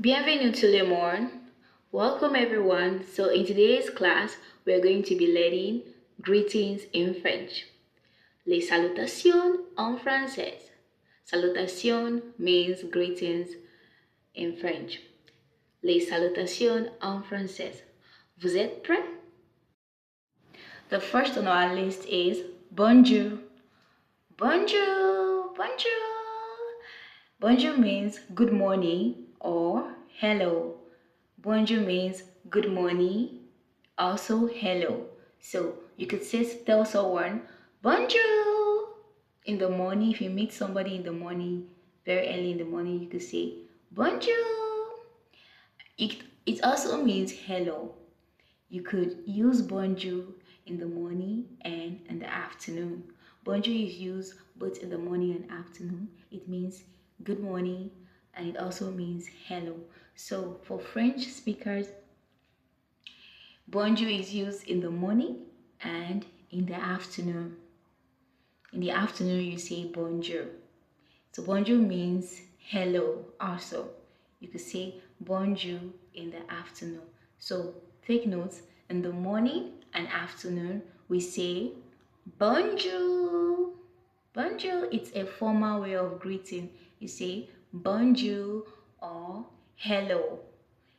Bienvenue tout le monde. Welcome everyone. So in today's class, we're going to be learning greetings in French. Les salutations en français. Salutation means greetings in French. Les salutations en français. Vous êtes prêts? The first on our list is Bonjour. Bonjour. Bonjour. Bonjour means good morning or hello. Bonjour means good morning, also hello. So you could tell someone bonjour in the morning. If you meet somebody in the morning, very early in the morning, you could say bonjour. It also means hello. You could use bonjour in the morning and in the afternoon. Bonjour is used both in the morning and afternoon. It means good morning and it also means hello. So for French speakers, bonjour is used in the morning and in the afternoon. In the afternoon, you say bonjour. So bonjour means hello also. You could say bonjour in the afternoon. So take notes, in the morning and afternoon, we say bonjour. Bonjour, it's a formal way of greeting. You say bonjour or hello.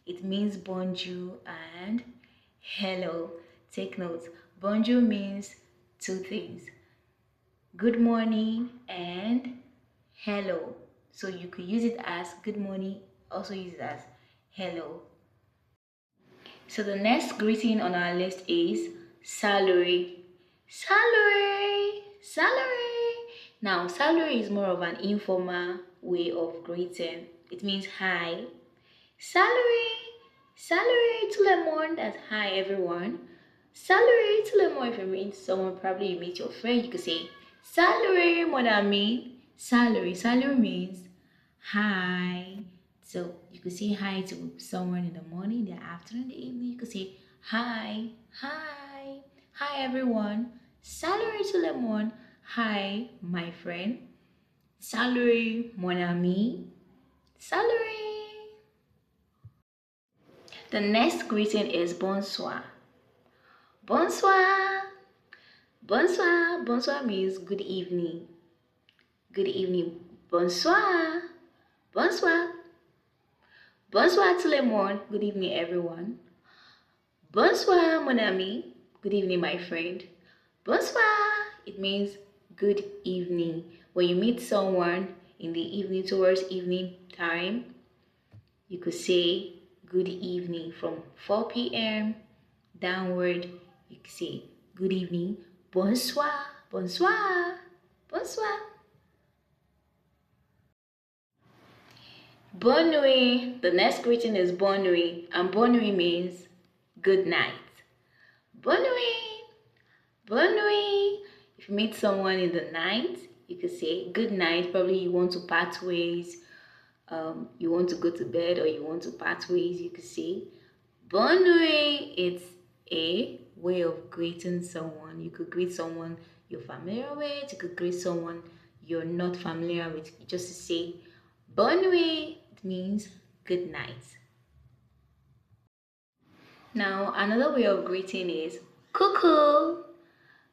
It means bonjour and hello. Take notes. Bonjour means two things: good morning and hello. So you could use it as good morning, also use it as hello. So the next greeting on our list is Salut. Salut. Salut. Now, salut is more of an informal way of greeting. It means hi. Salut. Salut tout le monde. That's hi everyone. Salut tout le monde. If you meet someone, probably you meet your friend, you could say Salut mon ami. Salut. Salut means hi. So you could say hi to someone in the morning, the afternoon, the evening. You could say hi, hi, hi everyone. Salut tout le monde. Hi, my friend. Salut mon ami. Salut. The next greeting is bonsoir. Bonsoir. Bonsoir. Bonsoir means good evening. Good evening. Bonsoir. Bonsoir. Bonsoir tout le monde. Good evening, everyone. Bonsoir, mon ami. Good evening, my friend. Bonsoir. It means good evening. When you meet someone in the evening, towards evening time, you could say good evening. From 4 p.m. downward, you could say good evening. Bonsoir. Bonsoir. Bonsoir. Bonne nuit. The next greeting is bonne nuit, and bonne nuit means good night. Bonne nuit. Bonne nuit. If you meet someone in the night, you could say good night. Probably you want to part ways. You want to go to bed or you want to part ways. You could say bonne nuit. It's a way of greeting someone. You could greet someone you're familiar with. You could greet someone you're not familiar with. Just to say bonne nuit. Means good night. Now another way of greeting is cuckoo.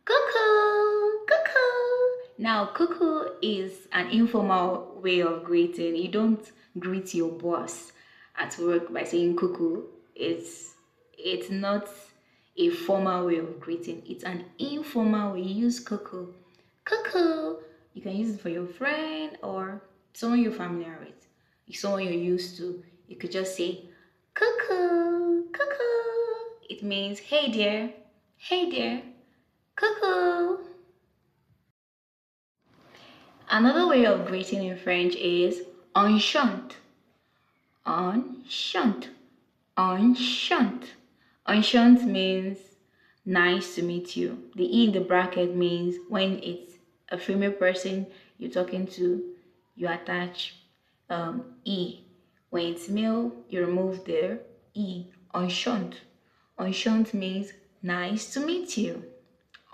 Cuckoo. Cuckoo. Now cuckoo is an informal way of greeting. You don't greet your boss at work by saying cuckoo. It's not a formal way of greeting. It's an informal way. You use cuckoo. Cuckoo. You can use it for your friend or someone you're familiar with. If someone you're used to, you could just say cuckoo, cuckoo. It means hey dear, hey dear, cuckoo. Another way of greeting in French is enchanté. Enchanté. Enchanté. Enchanté means nice to meet you. The E in the bracket means when it's a female person you're talking to, you attach E. When it's male, you remove the E. Enchanté. Enchanté means nice to meet you.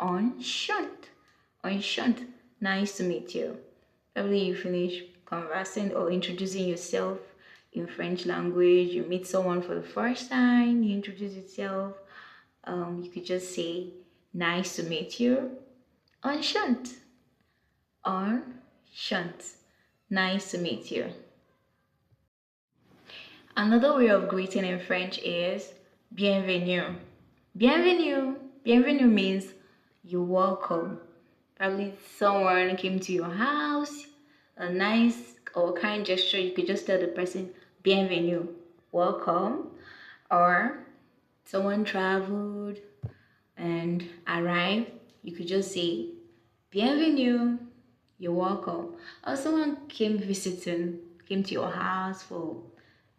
Enchanté. Enchanté. Nice to meet you. Probably you finish conversing or introducing yourself in French language, you meet someone for the first time, you introduce yourself, you could just say, nice to meet you. Enchanté. Enchanté. Nice to meet you. Another way of greeting in French is bienvenue. Bienvenue. Bienvenue means you're welcome. Probably someone came to your house, a nice or kind gesture, you could just tell the person bienvenue, welcome. Or someone traveled and arrived, you could just say bienvenue, you're welcome. Or someone came to your house for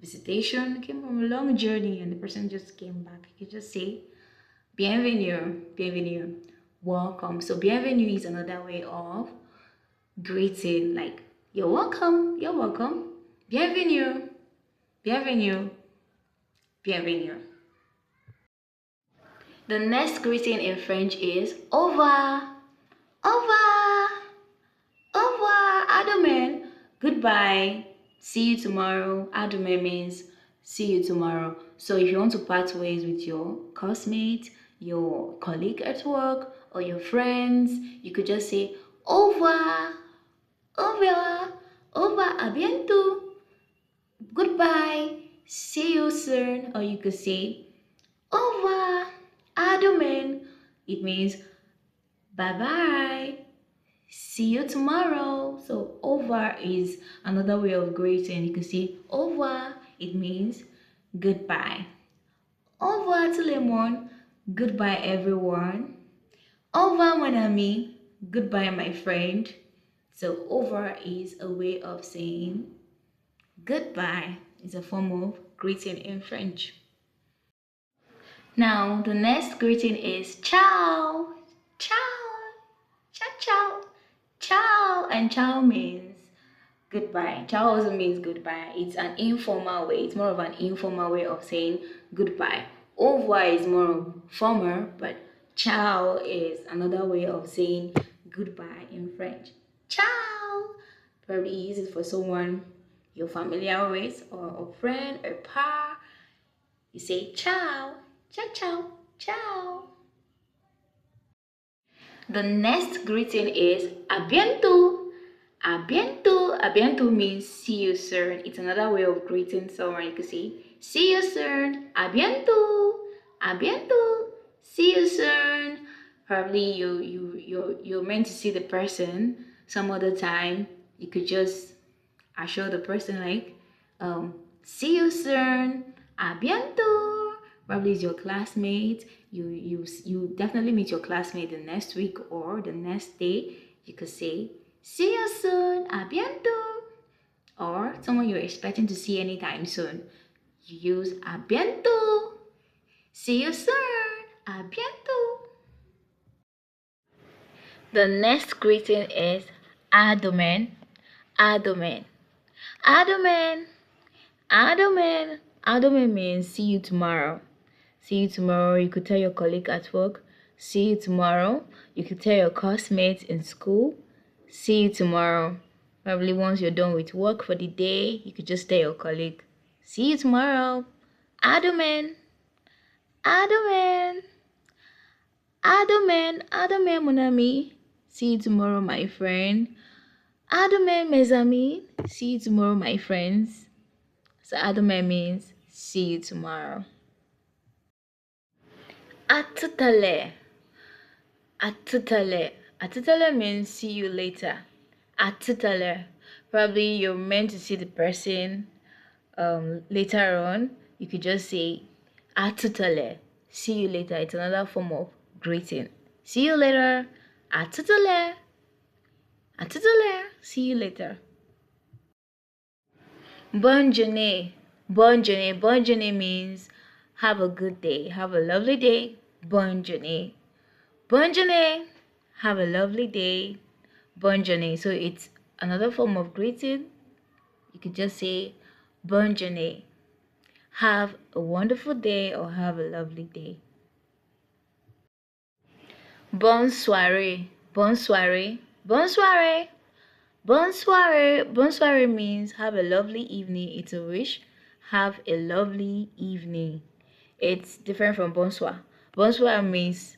visitation, came from a long journey and the person just came back, you could just say bienvenue, bienvenue, welcome. So bienvenue is another way of greeting, like you're welcome, bienvenue, bienvenue, bienvenue. The next greeting in French is au revoir, au revoir, au revoir, à demain, goodbye, see you tomorrow. À demain means see you tomorrow. So if you want to part ways with your classmate, your colleague at work, or your friends, you could just say au revoir, au revoir, au revoir, à bientôt, goodbye, see you soon. Or you could say au revoir, à demain. It means bye bye, see you tomorrow. So au revoir is another way of greeting. You can say au revoir, it means goodbye. Au revoir tout le monde, goodbye everyone. Au revoir mon ami, goodbye my friend. So au revoir is a way of saying goodbye. It's a form of greeting in French. Now the next greeting is ciao, ciao, ciao, ciao, ciao. And ciao means goodbye. Ciao also means goodbye. It's an informal way. It's more of an informal way of saying goodbye. Au revoir is more formal, but ciao is another way of saying goodbye in French. Ciao. Probably use it for someone you're familiar with, or a friend, a par. You say ciao, ciao, ciao, ciao. The next greeting is à bientôt. À bientôt. À bientôt means see you soon. It's another way of greeting someone. You could say see you soon. À bientôt. À bientôt. See you soon. Probably you're meant to see the person some other time. You could just assure the person like see you soon. À bientôt. Probably is your classmate. You definitely meet your classmate the next week or the next day. You could say see you soon, à bientôt. Or someone you're expecting to see anytime soon, you use à bientôt. See you soon, à bientôt. The next greeting is à demain, à demain, à demain, à demain. À demain means see you tomorrow. See you tomorrow. You could tell your colleague at work, see you tomorrow. You could tell your classmates in school, see you tomorrow. Probably once you're done with work for the day, you could just tell your colleague, see you tomorrow. À demain. À demain. À demain. À demain, mon ami. See you tomorrow, my friend. À demain, mes amis. See you tomorrow, my friends. So à demain means see you tomorrow. À tout à l'heure. À tout à l'heure. À tout à l'heure means see you later. À tout à l'heure. Probably you're meant to see the person later on. You could just say à tout à l'heure. See you later. It's another form of greeting. See you later. À tout à l'heure. À tout à l'heure. See you later. Bonne journée. Bonne journée. Bonne journée means have a good day. Have a lovely day. Bonne journée. Bonne journée. Have a lovely day. Bonne journée. So it's another form of greeting. You could just say bonne journée. Have a wonderful day or have a lovely day. Bonne soirée. Bonne soirée. Bonne soirée. Bonne soirée. Bonne soirée means have a lovely evening. It's a wish. have a lovely evening. It's different from bonsoir. Bonsoir means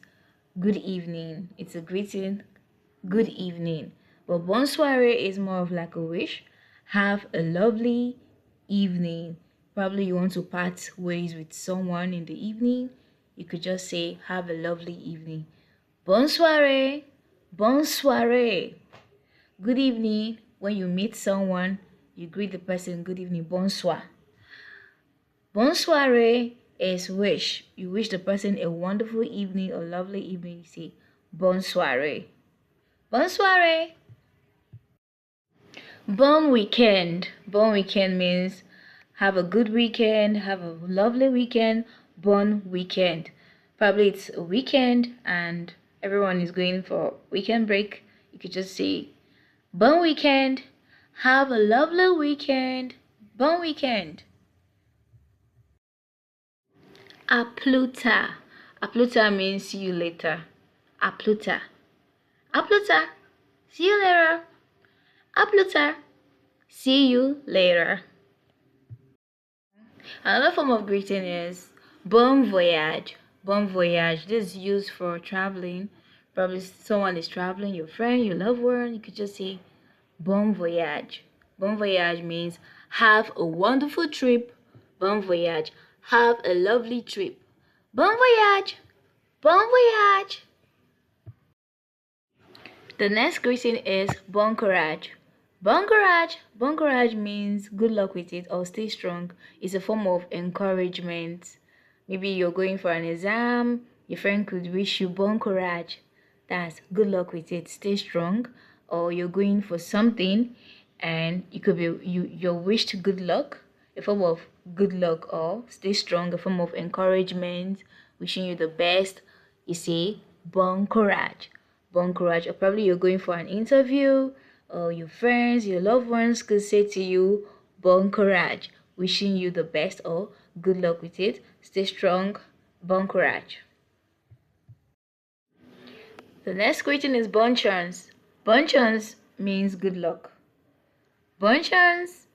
good evening. It's a greeting, good evening. But bonsoir is more of like a wish. Have a lovely evening. Probably you want to part ways with someone in the evening. You could just say, have a lovely evening. Bonsoir. Bonsoir. Good evening. When you meet someone, you greet the person, good evening, bonsoir. Bonsoir is wish. You wish the person a wonderful evening, a lovely evening. You say bonsoir. Bonsoir. Bon weekend. Bon weekend means have a good weekend, have a lovely weekend. Bon weekend. Probably it's a weekend and everyone is going for weekend break. You could just say bon weekend. Have a lovely weekend. Bon weekend. A pluta. A pluta means see you later. A pluta. A pluta. See you later. A pluta. See you later. Another form of greeting is bon voyage. Bon voyage. This is used for traveling. Probably someone is traveling, your friend, your loved one. You could just say bon voyage. Bon voyage means have a wonderful trip. Bon voyage. Have a lovely trip. Bon voyage. Bon voyage. The next greeting is bon courage. Bon courage. Bon courage means good luck with it or stay strong. It's a form of encouragement. Maybe you're going for an exam, your friend could wish you bon courage. That's good luck with it, stay strong. Or you're going for something and you could be you're wished good luck, a form of good luck, or stay strong, a form of encouragement, wishing you the best. You say bon courage. Bon courage. Or probably you're going for an interview, or your friends, your loved ones could say to you bon courage, wishing you the best or good luck with it, stay strong, bon courage. The next greeting is bon chance. Bon chance means good luck. Bon chance,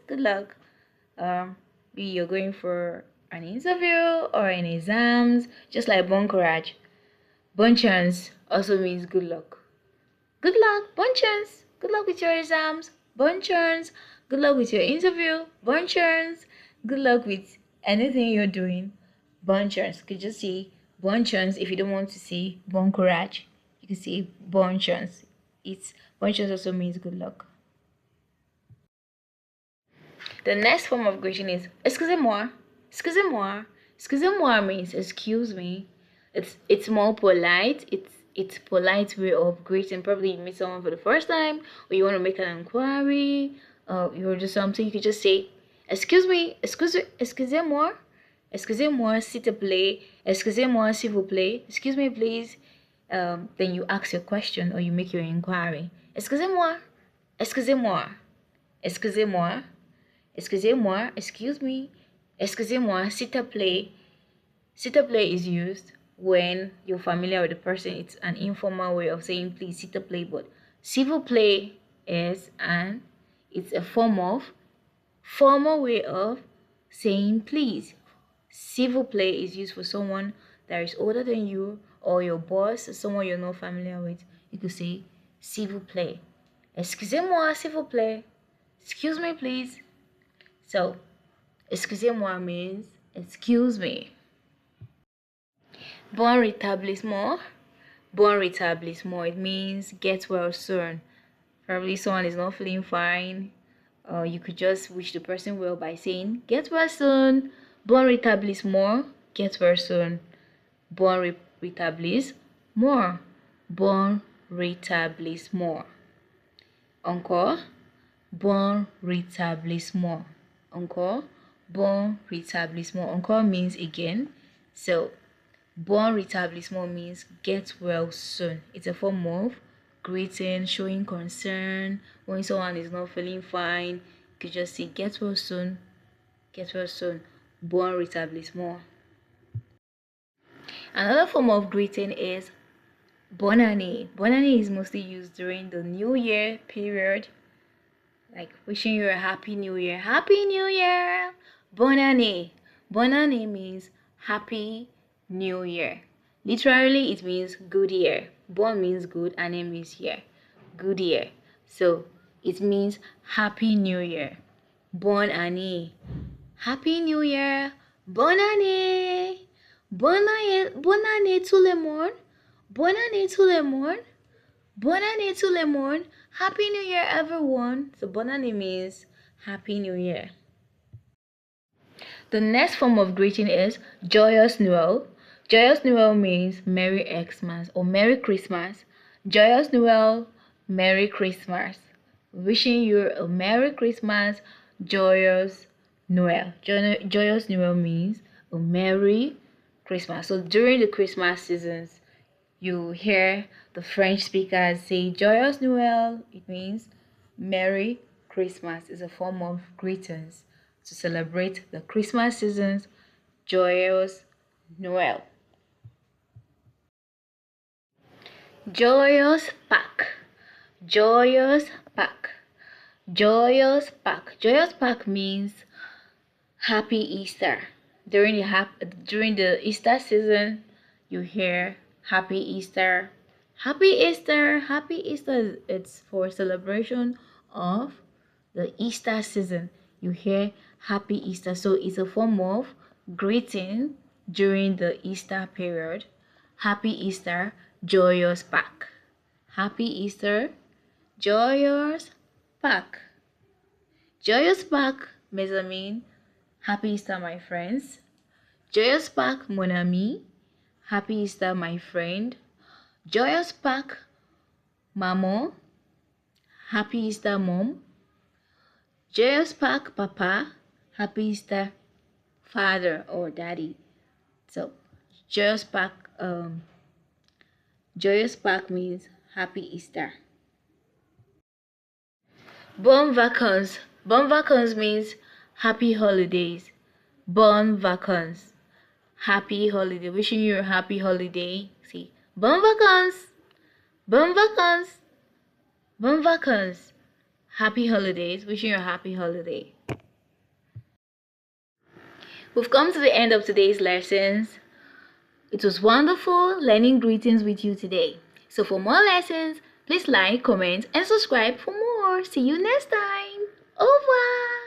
good luck. Maybe you're going for an interview or an exams, just like bon courage. Bon chance also means good luck. Good luck, bon chance. Good luck with your exams. Bon chance. Good luck with your interview. Bon chance. Good luck with anything you're doing. Bon chance. You could just say bon chance if you don't want to say bon courage. You can say bon chance. Bon chance also means good luck. The next form of greeting is excusez-moi. Excusez-moi. Excusez-moi means excuse me. It's more polite. It's polite way of greeting. Probably you meet someone for the first time, or you want to make an inquiry, you want to do something. You could just say, "Excuse me, excusez-moi, excusez-moi, s'il te plaît, excusez-moi, s'il vous plaît, excuse me, please." Then you ask your question or you make your inquiry. Excusez-moi, excusez-moi, excusez-moi, excusez-moi, excuse me, excusez-moi, s'il te plaît. S'il te plaît is used when you're familiar with the person. It's an informal way of saying please, s'il te plaît. But s'il vous plaît it's a formal way of saying please. S'il vous plaît is used for someone that is older than you, or your boss, or someone you're not familiar with. You could say s'il vous plaît. Excusez-moi, s'il vous plaît. Excuse me, please. So, excusez-moi means excuse me. Bon rétablissement. Bon rétablissement. It means get well soon. Probably someone is not feeling fine. You could just wish the person well by saying get well soon. Bon rétablissement. Get well soon. Bon rétablissement. Bon rétablissement. Encore. Bon rétablissement. Encore. Bon rétablissement. Encore means again. So bon rétablissement means get well soon. It's a form of greeting, showing concern. When someone is not feeling fine, you could just say get well soon. Get well soon. Bon rétablissement. Another form of greeting is bonne année. Bonne année is mostly used during the New Year period. Like wishing you a happy new year. Happy New Year! Bonne année. Bonne année means Happy New Year. Literally, it means good year. Bon means good, année means year. Good year. So, it means Happy New Year. Bonne année. Happy New Year. Bonne année. Bonne année tout le monde. Bonne année tout le monde. Bonne année tout le monde. Happy New Year, everyone. So, bonne année means Happy New Year. The next form of greeting is Joyous Noel. Joyous Noel means Merry Xmas or Merry Christmas. Joyous Noel, Merry Christmas. Wishing you a Merry Christmas, Joyous Noel. Joyous Noel means a Merry Christmas. So during the Christmas seasons, you hear the French speakers say Joyous Noel. It means Merry Christmas. Is a form of greetings to celebrate the Christmas season's Joyous Noel. Joyous Pâques. Joyous Pâques. Joyous Pâques. Joyous Pâques means Happy Easter. During the Easter season, you hear Happy Easter. Happy Easter. Happy Easter. It's for celebration of the Easter season. You hear Happy Easter. So it's a form of greeting during the Easter period. Happy Easter, Joyous Pâques. Happy Easter, Joyous Pâques. Joyous Pâques, mes amis. Happy Easter, my friends. Joyous Pâques, mon ami. Happy Easter, my friend. Joyous Pâques, maman. Happy Easter, mom. Joyous Pâques, papa. Happy Easter, father or daddy. So, Joyous Pâques, Joyous Pâques means Happy Easter. Bonnes vacances. Bonnes vacances means Happy Holidays. Bonnes vacances. Happy holiday. Wishing you a happy holiday. See, bonnes vacances. Bonnes vacances. Bonnes vacances. Happy holidays. Wishing you a happy holiday. We've come to the end of today's lessons. It was wonderful learning greetings with you today. So for more lessons, please like, comment, and subscribe for more. See you next time. Au revoir.